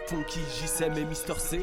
Funky, JSM et Mister C.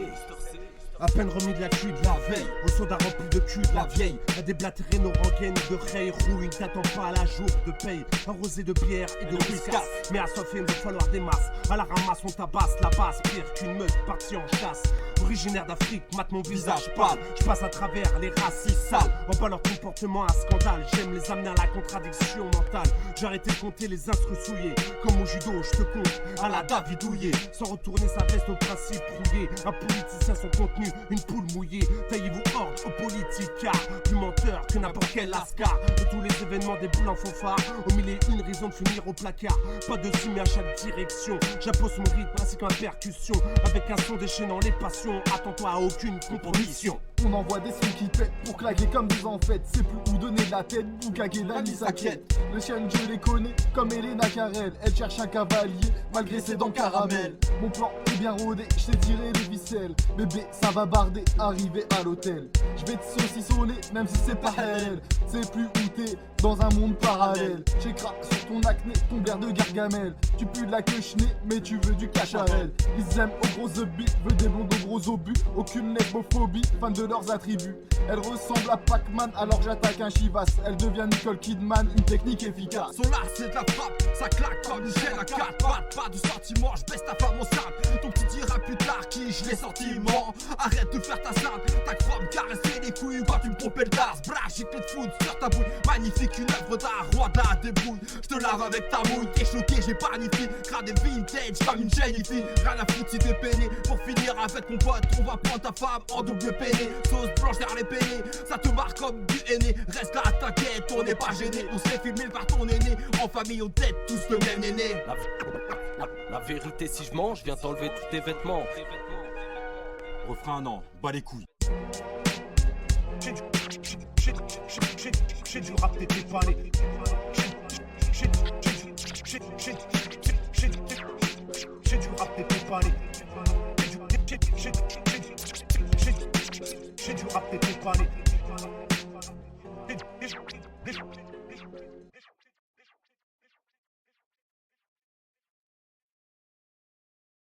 À peine remis de la cuite de la veille, au soda rempli de cul de la vieille. À déblatérer nos rengaines de rails, rouille, t'attends pas à la jour de paye. Arrosé de bière et de whiskas, mais assoiffé il va falloir des masses. À la ramasse on tabasse la basse, pire qu'une meute partie en chasse. Originaire d'Afrique, mate mon visage pâle. Je passe à travers les racistes sales. En bas leur comportement à scandale. J'aime les amener à la contradiction mentale. J'ai arrêté de compter les instrus souillés. Comme au judo, je te compte à la Davidouillé. Sans retourner sa veste au principe rouillé. Un politicien sans contenu, une poule mouillée. Taillez-vous hors aux politicards. Plus menteur que n'importe quel lascar. De tous les événements des boules en fanfare. Au milieu une raison de finir au placard. Pas de mais à chaque direction. J'impose mon rythme ainsi que ma percussion. Avec un son déchaînant les passions. Attends-toi à aucune compromission. On envoie des sons qui pètent pour claquer comme des enfêtes. C'est plus où donner de la tête ou caguer la mise à quête. Les chiennes je les connais comme Elena Carrel. Elle cherche un cavalier malgré ses dents caramel. Mon plan est bien rodé, je t'ai tiré les ficelles. Bébé ça va barder, arrivé à l'hôtel. Je vais te saucissonner même si c'est pas elle. C'est plus où t'es dans un monde parallèle. J'écrase sur ton acné, ton verre de Gargamel. Tu pues de la queue chenée mais tu veux du cacharel. Ils aiment aux grosses beats, veut des blondes aux gros obus. Aucune nebophobie, fan de leurs attributs. Elle ressemble à Pac-Man alors j'attaque un Chivas. Elle devient Nicole Kidman, une technique efficace. Son là c'est de la frappe, ça claque comme une chaîne à 4 pattes. Pas de sentiment, je baisse ta femme au sable. Ton petit dira plus tard qui je les sentiments. Arrête de faire ta salade, ta croix me caresser les couilles quand tu me pompais le tas. Bra, j'ai clé de foot sur ta bouille. Magnifique, une œuvre d'art, roi de la débrouille. Je te lave avec ta mouille, t'es choqué, j'ai panifié. Gradé vintage comme une Jennifer. Rien à foutre si t'es peiné. Pour finir avec mon pote, on va prendre ta femme en double peiné. Sauce blanche derrière les peinées, ça te marque comme du aîné. Reste là, t'inquiète, on n'est pas gêné. On se fait filmer par ton aîné. En famille, on tête tous le même aîné. La vérité, si je mange, viens t'enlever tous tes vêtements. Refrain non, bas les couilles. J'ai du rap t'étais parlé. J'ai du rap t'étais parlé. J'ai du rap t'étais parlé.